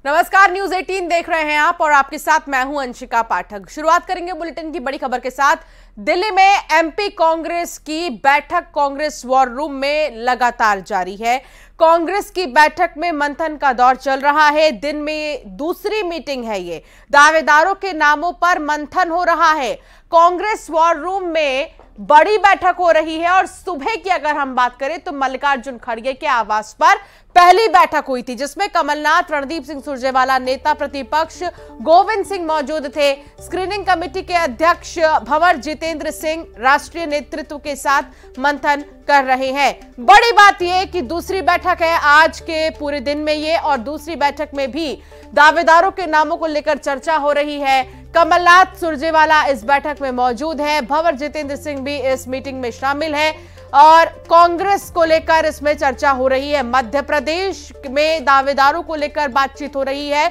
नमस्कार, न्यूज 18 देख रहे हैं आप और आपके साथ मैं हूं अंशिका पाठक। शुरुआत करेंगे बुलेटिन की बड़ी खबर के साथ। दिल्ली में एमपी कांग्रेस की बैठक कांग्रेस वॉर रूम में लगातार जारी है। कांग्रेस की बैठक में मंथन का दौर चल रहा है। दिन में दूसरी मीटिंग है। ये दावेदारों के नामों पर मंथन हो रहा है। कांग्रेस वॉर रूम में बड़ी बैठक हो रही है और सुबह की अगर हम बात करें तो मल्लिकार्जुन खड़गे के आवास पर पहली बैठक हुई थी, जिसमें कमलनाथ, रणदीप सिंह सुरजेवाला, नेता प्रतिपक्ष गोविंद सिंह मौजूद थे। स्क्रीनिंग कमेटी के अध्यक्ष भंवर जितेंद्र सिंह राष्ट्रीय नेतृत्व के साथ मंथन कर रहे हैं। बड़ी बात यह कि दूसरी बैठक है आज के पूरे दिन में ये, और दूसरी बैठक में भी दावेदारों के नामों को लेकर चर्चा हो रही है। कमलनाथ, सुरजेवाला इस बैठक में मौजूद है। भंवर जितेंद्र सिंह भी इस मीटिंग में शामिल है और कांग्रेस को लेकर इसमें चर्चा हो रही है। मध्य प्रदेश में दावेदारों को लेकर बातचीत हो रही है,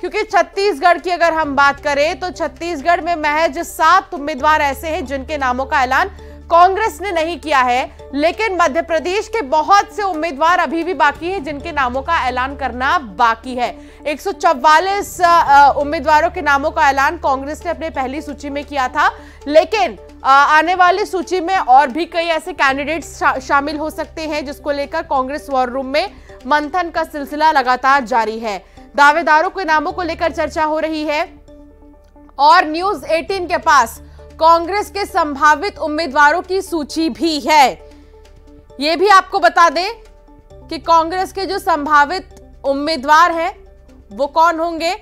क्योंकि छत्तीसगढ़ की अगर हम बात करें तो छत्तीसगढ़ में महज 7 उम्मीदवार ऐसे हैं जिनके नामों का ऐलान कांग्रेस ने नहीं किया है, लेकिन मध्य प्रदेश के बहुत से उम्मीदवार अभी भी बाकी हैं जिनके नामों का ऐलान करना बाकी है। 144 उम्मीदवारों के नामों का ऐलान कांग्रेस ने अपने पहली सूची में किया था, लेकिन आने वाली सूची में और भी कई ऐसे कैंडिडेट्स शामिल हो सकते हैं, जिसको लेकर कांग्रेस वॉर रूम में मंथन का सिलसिला लगातार जारी है। दावेदारों के नामों को लेकर चर्चा हो रही है और न्यूज 18 के पास कांग्रेस के संभावित उम्मीदवारों की सूची भी है। यह भी आपको बता दें कि कांग्रेस के जो संभावित उम्मीदवार हैं वो कौन होंगे।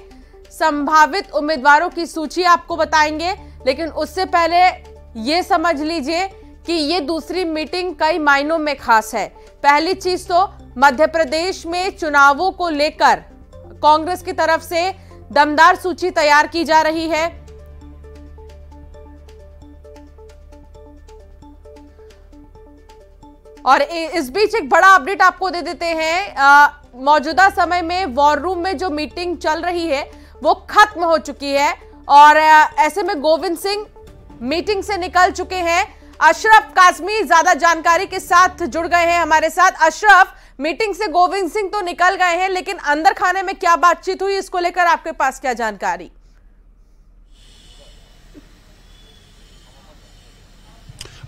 संभावित उम्मीदवारों की सूची आपको बताएंगे, लेकिन उससे पहले यह समझ लीजिए कि यह दूसरी मीटिंग कई मायनों में खास है। पहली चीज तो मध्य प्रदेश में चुनावों को लेकर कांग्रेस की तरफ से दमदार सूची तैयार की जा रही है। और इस बीच एक बड़ा अपडेट आपको दे देते हैं। मौजूदा समय में वॉर रूम में जो मीटिंग चल रही है वो खत्म हो चुकी है और ऐसे में गोविंद सिंह मीटिंग से निकल चुके हैं। अशरफ काजमी ज्यादा जानकारी के साथ जुड़ गए हैं हमारे साथ। अशरफ, मीटिंग से गोविंद सिंह तो निकल गए हैं, लेकिन अंदर खाने में क्या बातचीत हुई, इसको लेकर आपके पास क्या जानकारी?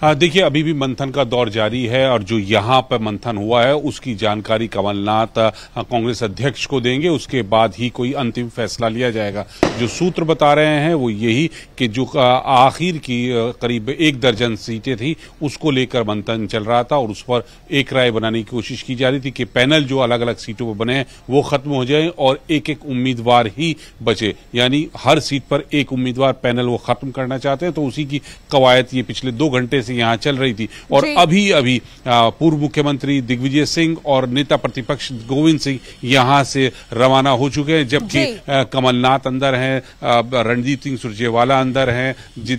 देखिए, अभी भी मंथन का दौर जारी है और जो यहाँ पर मंथन हुआ है उसकी जानकारी कमलनाथ कांग्रेस अध्यक्ष को देंगे। उसके बाद ही कोई अंतिम फैसला लिया जाएगा। जो सूत्र बता रहे हैं वो यही कि जो आखिर की करीब 1 दर्जन सीटें थी उसको लेकर मंथन चल रहा था और उस पर एक राय बनाने की कोशिश की जा रही थी कि पैनल जो अलग अलग सीटों पर बने हैं वो खत्म हो जाए और एक एक उम्मीदवार ही बचे, यानी हर सीट पर एक उम्मीदवार पैनल वो खत्म करना चाहते हैं। तो उसी की कवायद ये पिछले 2 घंटे यहां चल रही थी और अभी अभी पूर्व मुख्यमंत्री दिग्विजय सिंह और नेता प्रतिपक्ष गोविंद सिंह यहां से रवाना हो चुके हैं, जबकि कमलनाथ अंदर हैं, रणदीप सिंह सुरजेवाला अंदर हैं,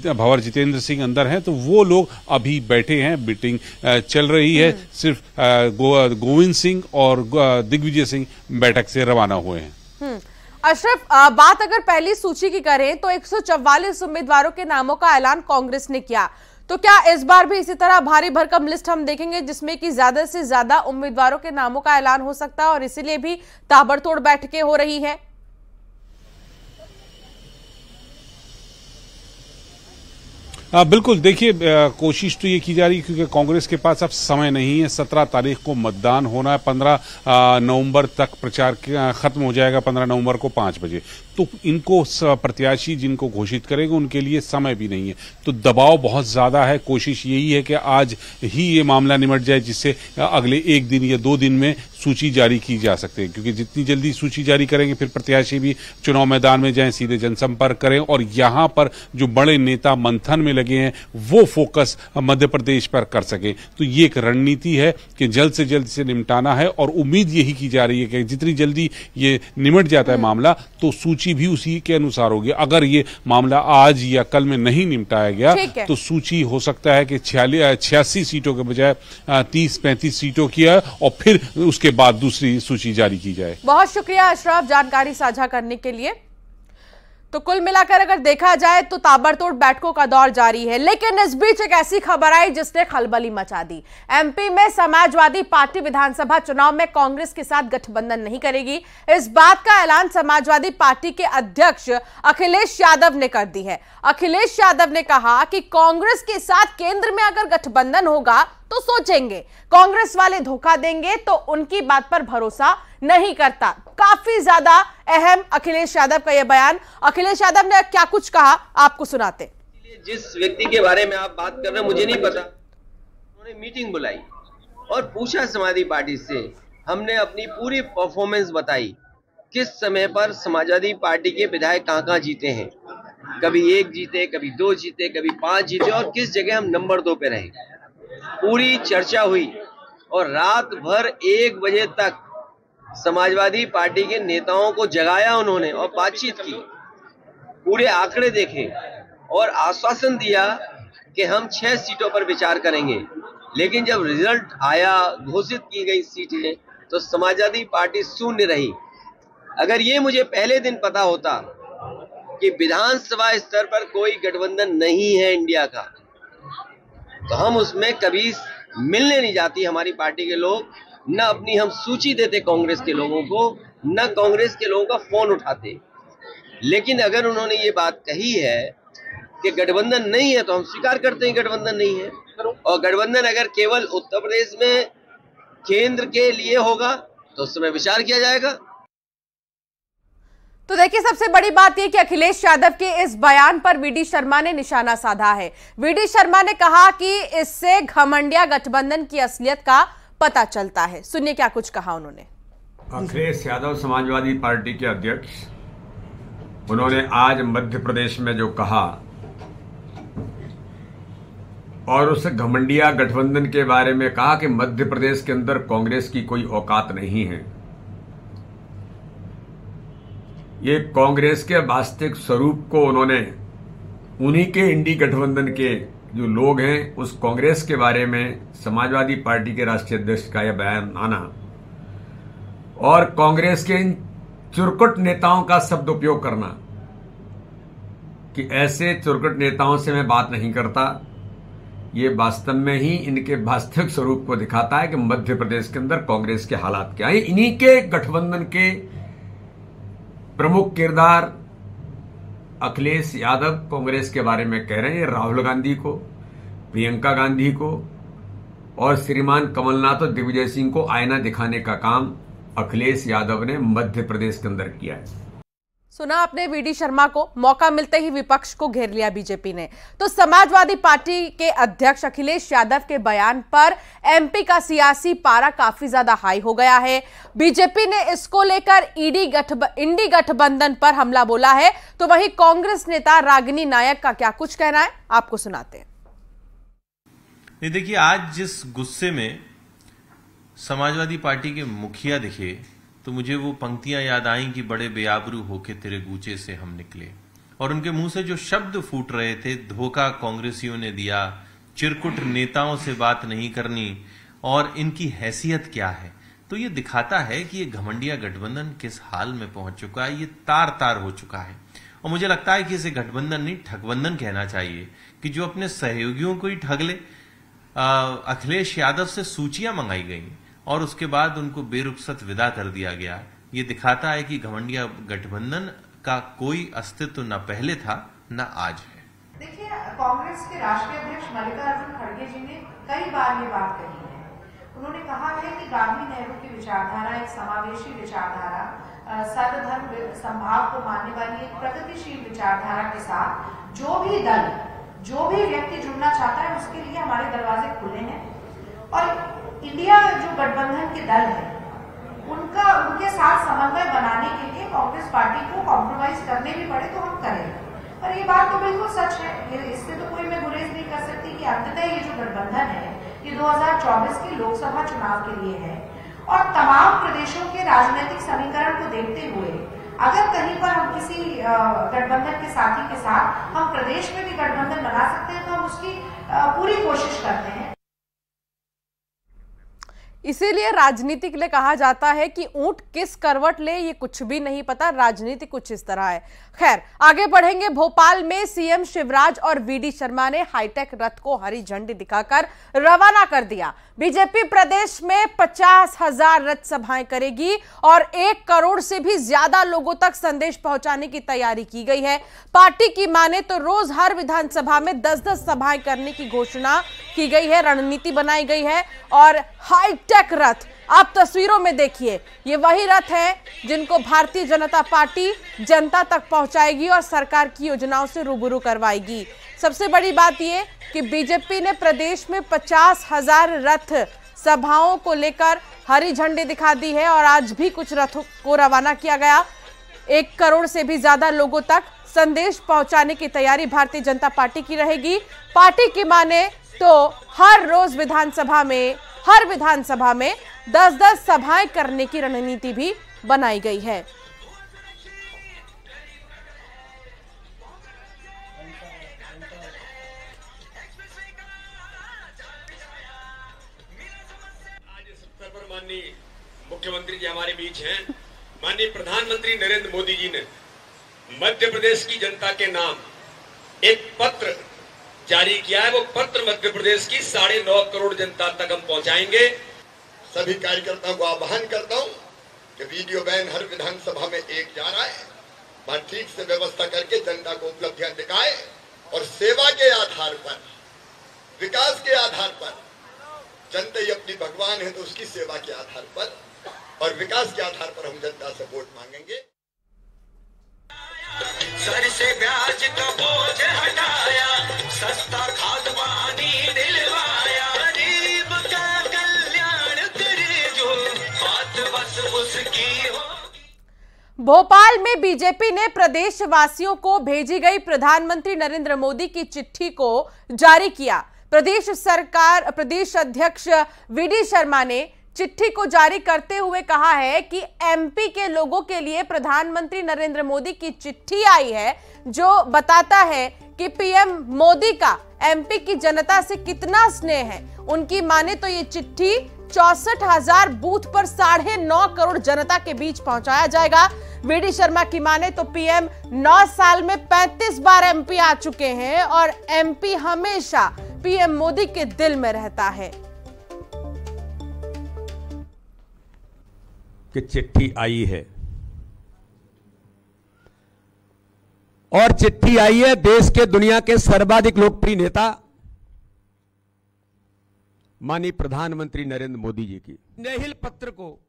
भंवर जितेंद्र सिंह अंदर हैं। तो वो लोग अभी बैठे हैं, मीटिंग चल रही है। सिर्फ गोविंद सिंह और दिग्विजय सिंह बैठक से रवाना हुए हैं। अशरफ, बात अगर पहली सूची की करें तो 144 उम्मीदवारों के नामों का ऐलान कांग्रेस ने किया, तो क्या इस बार भी इसी तरह भारी भरकम लिस्ट हम देखेंगे जिसमें कि ज्यादा से ज्यादा उम्मीदवारों के नामों का ऐलान हो सकता है और इसीलिए भी ताबड़तोड़ बैठकें हो रही है? बिल्कुल, देखिए, कोशिश तो ये की जा रही है क्योंकि कांग्रेस के पास अब समय नहीं है। 17 तारीख को मतदान होना है, 15 नवंबर तक प्रचार खत्म हो जाएगा, 15 नवंबर को 5 बजे। तो इनको प्रत्याशी जिनको घोषित करेंगे उनके लिए समय भी नहीं है, तो दबाव बहुत ज्यादा है। कोशिश यही है कि आज ही ये मामला निमट जाए जिससे अगले 1 दिन या 2 दिन में सूची जारी की जा सकती है, क्योंकि जितनी जल्दी सूची जारी करेंगे फिर प्रत्याशी भी चुनाव मैदान में जाएं, सीधे जनसंपर्क करें और यहां पर जो बड़े नेता मंथन में लगे हैं वो फोकस मध्य प्रदेश पर कर सके। तो ये एक रणनीति है कि जल्द से जल्द से निपटाना है और उम्मीद यही की जा रही है कि जितनी जल्दी ये निमट जाता है मामला तो सूची भी उसी के अनुसार होगी। अगर ये मामला आज या कल में नहीं निपटाया गया तो सूची हो सकता है कि 86 सीटों के बजाय 30-35 सीटों की है और फिर उसके बाद दूसरी सूची जारी की जाए। बहुत शुक्रिया अशरफ जानकारी साझा करने के लिए। तो कुल मिलाकर अगर देखा जाए तो ताबड़तोड़ बैठकों का दौर जारी है, लेकिन इस बीच एक ऐसी खबर आई जिसने खलबली मचा दी। एमपी में समाजवादी पार्टी विधानसभा चुनाव में कांग्रेस के साथ गठबंधन नहीं करेगी। इस बात का ऐलान समाजवादी पार्टी के अध्यक्ष अखिलेश यादव ने कर दी है। अखिलेश यादव ने कहा कि कांग्रेस के साथ केंद्र में अगर गठबंधन होगा तो सोचेंगे, कांग्रेस वाले धोखा देंगे तो उनकी बात पर भरोसा नहीं करता। काफी ज्यादा अहम अखिलेश यादव का यह बयान। अखिलेश यादव ने क्या कुछ कहा आपको सुनाते। जिस व्यक्ति के बारे में आप बात कर रहे हैं मुझे नहीं पता, उन्होंने मीटिंग बुलाई और पूछा समाजवादी पार्टी से, हमने अपनी पूरी परफॉर्मेंस बताई, किस समय पर समाजवादी पार्टी के विधायक कहां जीते हैं, कभी 1 जीते, कभी 2 जीते, कभी 5 जीते और किस जगह हम नंबर 2 पे रहे। पूरी चर्चा हुई और रात भर 1 बजे तक समाजवादी पार्टी के नेताओं को जगाया उन्होंने और बातचीत की, पूरे आंकड़े देखे और आश्वासन दिया कि हम 6 सीटों पर विचार करेंगे। लेकिन जब रिजल्ट आया, घोषित की गई सीटें, तो समाजवादी पार्टी शून्य रही। अगर ये मुझे पहले दिन पता होता कि विधानसभा स्तर पर कोई गठबंधन नहीं है इंडिया का, तो हम उसमें कभी मिलने नहीं जाती हमारी पार्टी के लोग, न अपनी हम सूची देते कांग्रेस के लोगों को, न कांग्रेस के लोगों का फोन उठाते। लेकिन अगर उन्होंने ये बात कही है कि गठबंधन नहीं है तो हम स्वीकार करते हैं गठबंधन नहीं है। और गठबंधन अगर केवल उत्तर प्रदेश में केंद्र के लिए होगा तो उस समय विचार किया जाएगा। तो देखिए, सबसे बड़ी बात यह कि अखिलेश यादव के इस बयान पर वीडी शर्मा ने निशाना साधा है। वीडी शर्मा ने कहा कि इससे घमंडिया गठबंधन की असलियत का पता चलता है। सुनिए क्या कुछ कहा उन्होंने। अखिलेश यादव समाजवादी पार्टी के अध्यक्ष, उन्होंने आज मध्य प्रदेश में जो कहा और उस घमंडिया गठबंधन के बारे में कहा कि मध्य प्रदेश के अंदर कांग्रेस की कोई औकात नहीं है, ये कांग्रेस के वास्तविक स्वरूप को उन्होंने उन्हीं के इंडी गठबंधन के जो लोग हैं उस कांग्रेस के बारे में समाजवादी पार्टी के राष्ट्रीय अध्यक्ष का यह बयान आना और कांग्रेस के इन चुरकुट नेताओं का शब्द उपयोग करना कि ऐसे चुरकुट नेताओं से मैं बात नहीं करता, ये वास्तव में ही इनके वास्तविक स्वरूप को दिखाता है कि मध्य प्रदेश के अंदर कांग्रेस के हालात क्या है। इन्हीं के गठबंधन के प्रमुख किरदार अखिलेश यादव कांग्रेस के बारे में कह रहे हैं। राहुल गांधी को, प्रियंका गांधी को और श्रीमान कमलनाथ और दिग्विजय सिंह को आईना दिखाने का काम अखिलेश यादव ने मध्य प्रदेश के अंदर किया है। सुना आपने वीडी शर्मा को। मौका मिलते ही विपक्ष को घेर लिया बीजेपी ने। तो समाजवादी पार्टी के अध्यक्ष अखिलेश यादव के बयान पर एमपी का सियासी पारा काफी ज्यादा हाई हो गया है। बीजेपी ने इसको लेकर इंडी गठबंधन पर हमला बोला है, तो वहीं कांग्रेस नेता रागिनी नायक का क्या कुछ कहना है आपको सुनाते हैं। देखिए, आज जिस गुस्से में समाजवादी पार्टी के मुखिया दिखे तो मुझे वो पंक्तियां याद आईं कि बड़े बेआबरू होके तेरे गूचे से हम निकले, और उनके मुंह से जो शब्द फूट रहे थे, धोखा कांग्रेसियों ने दिया, चिरकुट नेताओं से बात नहीं करनी और इनकी हैसियत क्या है, तो ये दिखाता है कि ये घमंडिया गठबंधन किस हाल में पहुंच चुका है। ये तार तार हो चुका है और मुझे लगता है कि इसे गठबंधन नहीं ठगबंधन कहना चाहिए, कि जो अपने सहयोगियों को ही ठग ले। अखिलेश यादव से सूचियां मंगाई गई और उसके बाद उनको बेरुखसत विदा कर दिया गया। ये दिखाता है कि घमंडिया गठबंधन का कोई अस्तित्व न पहले था न आज है। देखिए, कांग्रेस के राष्ट्रीय अध्यक्ष मल्लिकार्जुन खड़गे जी ने कई बार ये बात कही है। उन्होंने कहा है कि गांधी नेहरू की विचारधारा एक समावेशी विचारधारा, सर्वधर्म समभाव को मानने वाली एक प्रगतिशील विचारधारा के साथ जो भी दल, जो भी व्यक्ति जुड़ना चाहता है उसके लिए हमारे दरवाजे खुले हैं। और इंडिया जो गठबंधन के दल है उनके साथ समन्वय बनाने के लिए कांग्रेस पार्टी को कॉम्प्रोमाइज करने भी पड़े तो हम करें। और ये बात तो बिल्कुल सच है, इससे तो कोई मैं गुरेज नहीं कर सकती कि अंततः ये जो गठबंधन है ये 2024 के लोकसभा चुनाव के लिए है। और तमाम प्रदेशों के राजनीतिक समीकरण को देखते हुए अगर कहीं पर हम किसी गठबंधन के साथी के साथ हम प्रदेश में भी गठबंधन बना सकते हैं तो हम उसकी पूरी कोशिश करते हैं। इसीलिए राजनीति के लिए कहा जाता है कि ऊंट किस करवट ले ये कुछ भी नहीं पता, राजनीति कुछ इस तरह है। खैर, आगे बढ़ेंगे। भोपाल में सीएम शिवराज और वीडी शर्मा ने हाईटेक रथ को हरी झंडी दिखाकर रवाना कर दिया। बीजेपी प्रदेश में 50,000 रथ सभाएं करेगी और 1 करोड़ से भी ज्यादा लोगों तक संदेश पहुंचाने की तैयारी की गई है। पार्टी की माने तो रोज हर विधानसभा में 10-10 सभाएं करने की घोषणा की गई है, रणनीति बनाई गई है। और हाईटेक रथ आप तस्वीरों में देखिए, ये वही रथ है जिनको भारतीय जनता पार्टी जनता तक पहुंचाएगी और सरकार की योजनाओं से रूबरू करवाएगी। सबसे बड़ी बात ये कि बीजेपी ने प्रदेश में 50,000 रथ सभाओं को लेकर हरी झंडी दिखा दी है और आज भी कुछ रथों को रवाना किया गया। 1 करोड़ से भी ज्यादा लोगों तक संदेश पहुंचाने की तैयारी भारतीय जनता पार्टी की रहेगी। पार्टी की माने तो हर रोज हर विधानसभा में 10-10 सभाएं करने की रणनीति भी बनाई गई है। आज इस अवसर पर माननीय मुख्यमंत्री जी हमारे बीच हैं। माननीय प्रधानमंत्री नरेंद्र मोदी जी ने मध्य प्रदेश की जनता के नाम एक पत्र जारी किया है। वो पत्र मध्य प्रदेश की 9.5 करोड़ जनता तक हम पहुंचाएंगे। सभी कार्यकर्ताओं को आह्वान करता हूं कि वीडियो वैन हर विधानसभा में एक जा रहा है, वहां ठीक से व्यवस्था करके जनता को उपलब्धियां दिखाए और सेवा के आधार पर, विकास के आधार पर, जनता ही अपनी भगवान है तो उसकी सेवा के आधार पर और विकास के आधार पर हम जनता से वोट मांगेंगे। सर से ब्याज का बोझ हटाया, सस्ता खाद पानी दिलवाया, गरीब का कल्याण करे जो बात बस उसकी हो। भोपाल में बीजेपी ने प्रदेशवासियों को भेजी गई प्रधानमंत्री नरेंद्र मोदी की चिट्ठी को जारी किया। प्रदेश अध्यक्ष वीडी शर्मा ने चिट्ठी को जारी करते हुए कहा है कि एमपी के लोगों के लिए प्रधानमंत्री नरेंद्र मोदी की चिट्ठी आई है जो बताता है कि पीएम मोदी का एमपी की जनता से कितना स्नेह है। उनकी माने तो ये चिट्ठी 64,000 बूथ पर 9.5 करोड़ जनता के बीच पहुंचाया जाएगा। वीडी शर्मा की माने तो पीएम 9 साल में 35 बार एमपी आ चुके हैं और एमपी हमेशा पीएम मोदी के दिल में रहता है। कि चिट्ठी आई है और चिट्ठी आई है देश के दुनिया के सर्वाधिक लोकप्रिय नेता माननीय प्रधानमंत्री नरेंद्र मोदी जी की। नेहिल पत्र को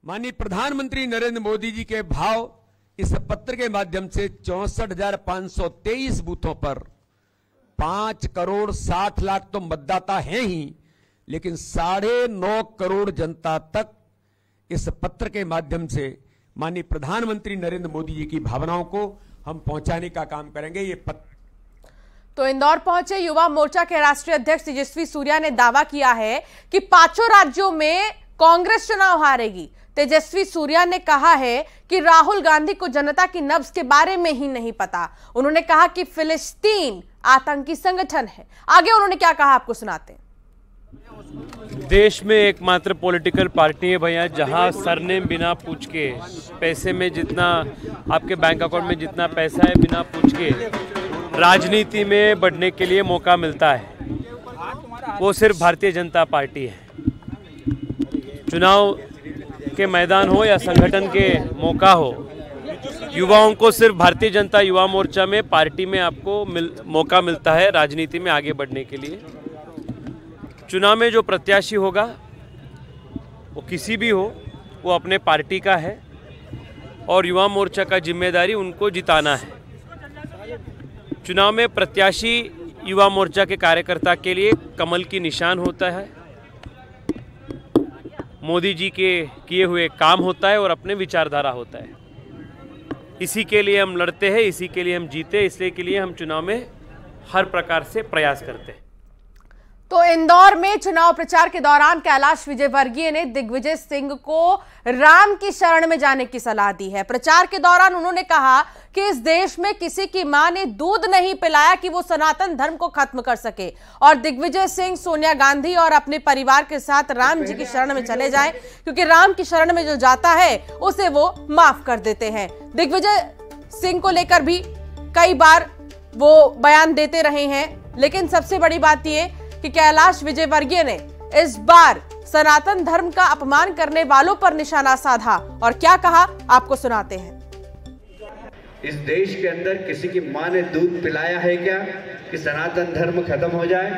माननीय प्रधानमंत्री नरेंद्र मोदी जी के भाव इस पत्र के माध्यम से 64,523 बूथों पर 5 करोड़ 60 लाख तो मतदाता हैं ही, लेकिन 9.5 करोड़ जनता तक इस पत्र के माध्यम से माननीय प्रधानमंत्री नरेंद्र मोदी जी की भावनाओं को हम पहुंचाने का काम करेंगे। ये तो इंदौर पहुंचे युवा मोर्चा के राष्ट्रीय अध्यक्ष तेजस्वी सूर्या ने दावा किया है कि 5 राज्यों में कांग्रेस चुनाव हारेगी। तेजस्वी सूर्या ने कहा है कि राहुल गांधी को जनता की नब्ज के बारे में ही नहीं पता। उन्होंने कहा कि फिलिस्तीन आतंकी संगठन है। आगे उन्होंने क्या कहा आपको सुनाते हैं। देश में एकमात्र पॉलिटिकल पार्टी है भैया जहां सरनेम बिना पूछ के, पैसे में जितना आपके बैंक अकाउंट में जितना पैसा है बिना पूछ के राजनीति में बढ़ने के लिए मौका मिलता है, वो सिर्फ भारतीय जनता पार्टी है। चुनाव के मैदान हो या संगठन के मौका हो, युवाओं को सिर्फ भारतीय जनता युवा मोर्चा में पार्टी में आपको मौका मिलता है राजनीति में आगे बढ़ने के लिए। चुनाव में जो प्रत्याशी होगा वो किसी भी हो, वो अपने पार्टी का है और युवा मोर्चा का जिम्मेदारी उनको जिताना है। चुनाव में प्रत्याशी युवा मोर्चा के कार्यकर्ता के लिए कमल की निशान होता है, मोदी जी के किए हुए काम होता है और अपने विचारधारा होता है। इसी के लिए हम लड़ते हैं, इसी के लिए हम जीते, इसलिए के लिए हम चुनाव में हर प्रकार से प्रयास करते हैं। तो इंदौर में चुनाव प्रचार के दौरान कैलाश विजयवर्गीय ने दिग्विजय सिंह को राम की शरण में जाने की सलाह दी है। प्रचार के दौरान उन्होंने कहा कि इस देश में किसी की मां ने दूध नहीं पिलाया कि वो सनातन धर्म को खत्म कर सके और दिग्विजय सिंह सोनिया गांधी और अपने परिवार के साथ राम जी की शरण में चले जाएं, क्योंकि राम की शरण में जो जाता है उसे वो माफ कर देते हैं। दिग्विजय सिंह को लेकर भी कई बार वो बयान देते रहे हैं, लेकिन सबसे बड़ी बात यह कि कैलाश विजयवर्गीय ने इस बार सनातन धर्म का अपमान करने वालों पर निशाना साधा और क्या कहा आपको सुनाते हैं। इस देश के अंदर किसी की मां ने दूध पिलाया है क्या कि सनातन धर्म खत्म हो जाए?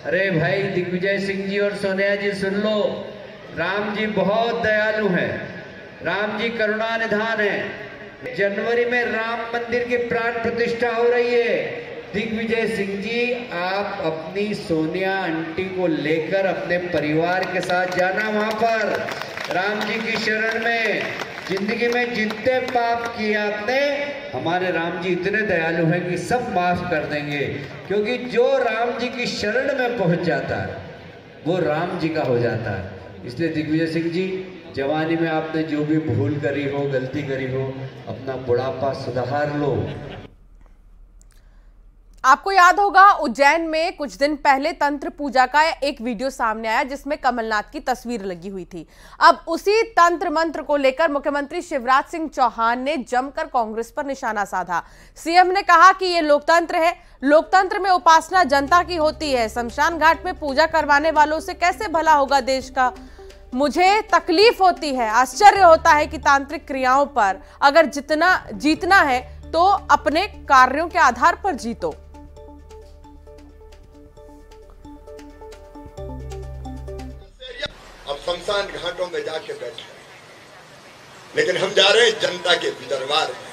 अरे भाई दिग्विजय सिंह जी और सोनिया जी सुन लो, राम जी बहुत दयालु हैं, राम जी करुणा निधान है। जनवरी में राम मंदिर की प्राण प्रतिष्ठा हो रही है। दिग्विजय सिंह जी, आप अपनी सोनिया आंटी को लेकर अपने परिवार के साथ जाना वहां पर राम जी की शरण में। जिंदगी में जितने पाप किए आपने, हमारे राम जी इतने दयालु हैं कि सब माफ कर देंगे, क्योंकि जो राम जी की शरण में पहुंच जाता है वो राम जी का हो जाता है। इसलिए दिग्विजय सिंह जी, जवानी में आपने जो भी भूल करी हो, गलती करी हो, अपना बुढ़ापा सुधार लो। आपको याद होगा उज्जैन में कुछ दिन पहले तंत्र पूजा का एक वीडियो सामने आया जिसमें कमलनाथ की तस्वीर लगी हुई थी। अब उसी तंत्र मंत्र को लेकर मुख्यमंत्री शिवराज सिंह चौहान ने जमकर कांग्रेस पर निशाना साधा। सीएम ने कहा कि यह लोकतंत्र है, लोकतंत्र में उपासना जनता की होती है, शमशान घाट में पूजा करवाने वालों से कैसे भला होगा देश का। मुझे तकलीफ होती है, आश्चर्य होता है कि तांत्रिक क्रियाओं पर अगर जीतना है तो अपने कार्यों के आधार पर जीतो। अब शमशान घाटों में जाके बैठे, लेकिन हम जा रहे हैं जनता के दरबार में।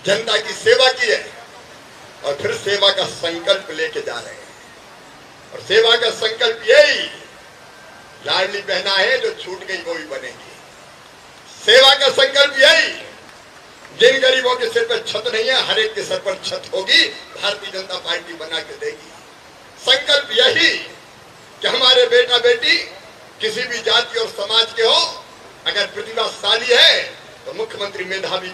जनता की सेवा की है और फिर सेवा का संकल्प लेके जा रहे हैं। और सेवा का संकल्प यही, लाडली बहना है जो छूट गई वो भी बनेगी। सेवा का संकल्प यही, जिन गरीबों के सिर पर छत नहीं है हर एक के सर पर छत होगी, भारतीय जनता पार्टी बना के देगी। संकल्प यही कि हमारे बेटा बेटी किसी भी जाति और समाज के हो, अगर प्रतिभाशाली है तो मुख्यमंत्री मेधावी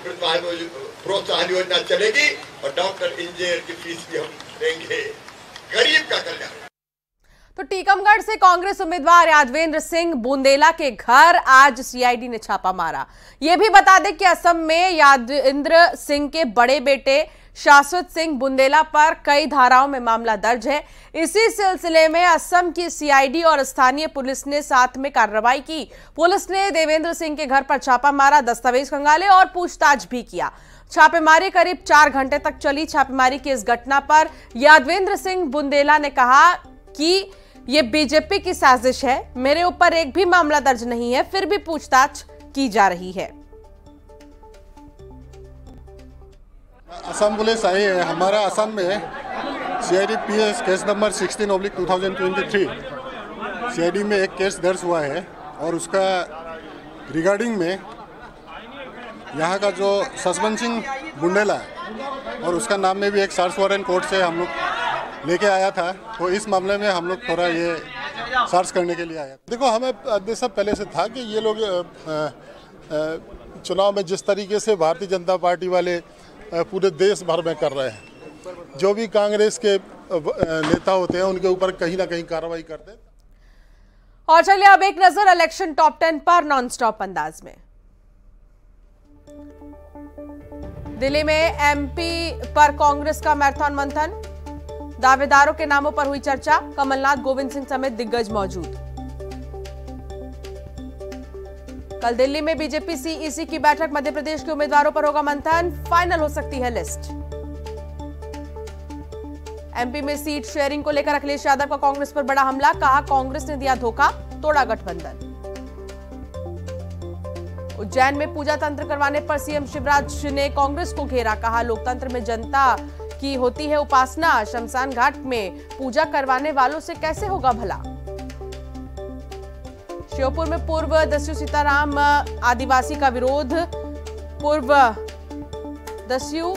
प्रोत्साहन योजना चलेगी और डॉक्टर इंजीनियर की फीस भी हम देंगे। गरीब का कल्याण। तो टीकमगढ़ से कांग्रेस उम्मीदवार यादवेंद्र सिंह बुंदेला के घर आज सीआईडी ने छापा मारा। यह भी बता दें कि असम में यादवेंद्र सिंह के बड़े बेटे शाश्वत सिंह बुंदेला पर कई धाराओं में मामला दर्ज है। इसी सिलसिले में असम की सीआईडी और स्थानीय पुलिस ने साथ में कार्रवाई की। पुलिस ने देवेंद्र सिंह के घर पर छापा मारा, दस्तावेज खंगाले और पूछताछ भी किया। छापेमारी करीब 4 घंटे तक चली। छापेमारी की इस घटना पर यादवेंद्र सिंह बुंदेला ने कहा कि ये बीजेपी की साजिश है, मेरे ऊपर एक भी मामला दर्ज नहीं है, फिर भी पूछताछ की जा रही है। असम पुलिस आई है। हमारा असम में CID PS case number 16/2023 CID में एक केस दर्ज हुआ है और उसका रिगार्डिंग में यहाँ का जो ससबंध सिंह बुंदेला और उसका नाम में भी एक सर्च वारंट कोर्ट से हम लोग लेके आया था। तो इस मामले में हम लोग थोड़ा ये सर्च करने के लिए आया। देखो, हमें सब पहले से था कि ये लोग चुनाव में जिस तरीके से भारतीय जनता पार्टी वाले पूरे देश भर में कर रहे हैं, जो भी कांग्रेस के नेता होते हैं उनके ऊपर कहीं ना कहीं कार्रवाई करते हैं। और चलिए अब एक नजर इलेक्शन टॉप 10 पर नॉनस्टॉप अंदाज में। दिल्ली में एमपी पर कांग्रेस का मैराथन मंथन, दावेदारों के नामों पर हुई चर्चा। कमलनाथ, गोविंद सिंह समेत दिग्गज मौजूद। कल दिल्ली में बीजेपी सीईसी की बैठक, मध्य प्रदेश के उम्मीदवारों पर होगा मंथन, फाइनल हो सकती है लिस्ट। एमपी में सीट शेयरिंग को लेकर अखिलेश यादव का कांग्रेस पर बड़ा हमला, कहा कांग्रेस ने दिया धोखा, तोड़ा गठबंधन। उज्जैन में पूजा तंत्र करवाने पर सीएम शिवराज ने कांग्रेस को घेरा, कहा लोकतंत्र में जनता की होती है उपासना, शमशान घाट में पूजा करवाने वालों से कैसे होगा भला। श्योपुर में पूर्व दस्यु सीताराम आदिवासी का विरोध, पूर्व दस्यु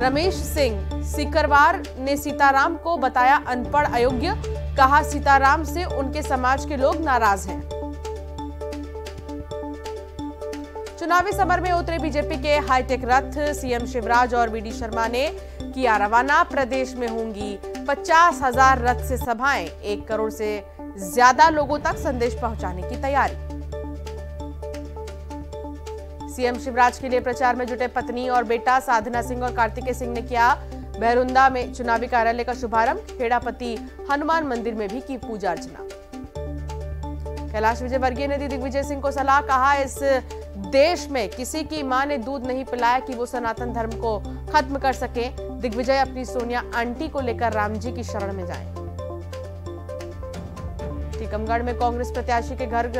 रमेश सिंह सिकरवार ने सीताराम को बताया अनपढ़ अयोग्य, कहा सीताराम से उनके समाज के लोग नाराज हैं। चुनावी समर में उतरे बीजेपी के हाईटेक रथ, सीएम शिवराज और वीडी शर्मा ने किया रवाना। प्रदेश में होंगी 50,000 रथ से सभाएं, 1 करोड़ से ज्यादा लोगों तक संदेश पहुंचाने की तैयारी। सीएम शिवराज के लिए प्रचार में जुटे पत्नी और बेटा साधना सिंह और कार्तिकेय सिंह ने किया भैरुंदा में चुनावी कार्यालय का शुभारंभ। खेड़ापति हनुमान मंदिर में भी की पूजा अर्चना। कैलाश विजयवर्गीय ने दी दिग्विजय सिंह को सलाह, कहा इस देश में किसी की मां ने दूध नहीं पिलाया कि वो सनातन धर्म को खत्म कर सके। दिग्विजय अपनी सोनिया आंटी को लेकर राम जी की शरण में जाएं। टीकमगढ़ में कांग्रेस प्रत्याशी के घर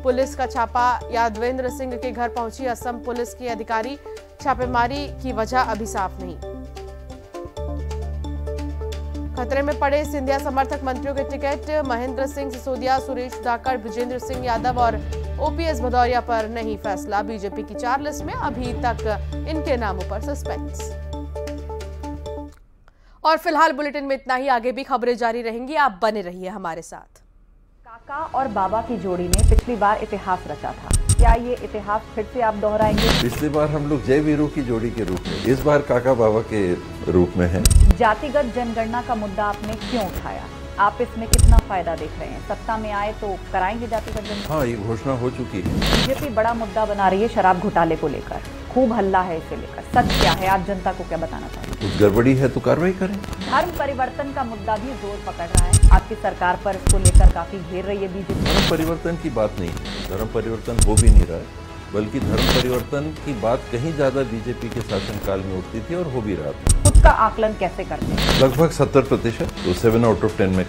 पुलिस का छापा, यादवेंद्र सिंह के घर पहुंची असम पुलिस के अधिकारी। छापेमारी की वजह अभी साफ नहीं। खतरे में पड़े सिंधिया समर्थक मंत्रियों के टिकट, महेंद्र सिंह सिसोदिया, सुरेश सुधाकर, ब्रिजेंद्र सिंह यादव और ओपीएस भदौरिया पर नहीं फैसला। बीजेपी की 4 लिस्ट में अभी तक इनके नामों पर सस्पेंस। और फिलहाल बुलेटिन में इतना ही, आगे भी खबरें जारी रहेंगी, आप बने रहिए हमारे साथ। काका और बाबा की जोड़ी ने पिछली बार इतिहास रचा था, क्या ये इतिहास फिर से आप दोहराएंगे? पिछली बार हम लोग जय वीरों की जोड़ी के रूप में, इस बार काका बाबा के रूप में है। जातिगत जनगणना का मुद्दा आपने क्यों उठाया? आप इसमें कितना फायदा देख रहे हैं? सत्ता में आए तो कराएंगे जातिगत जनगणना? हाँ, ये घोषणा हो चुकी है। बीजेपी बड़ा मुद्दा बना रही है शराब घोटाले को लेकर, खूब हल्ला है इसे लेकर, सच क्या है? आप जनता को क्या बताना चाहिए? कुछ गड़बड़ी है तो कार्रवाई करें। धर्म परिवर्तन का मुद्दा भी जोर पकड़ रहा है, आपकी सरकार पर इसको लेकर काफी घेर रही है बीजेपी। धर्म परिवर्तन की बात नहीं है, धर्म परिवर्तन हो भी नहीं रहा है, बल्कि धर्म परिवर्तन की बात कहीं ज्यादा बीजेपी के शासनकाल में उठती थी और हो भी रहा था। खुद का आकलन कैसे करते हैं? लगभग 70%, तो 7 आउट ऑफ 10 में।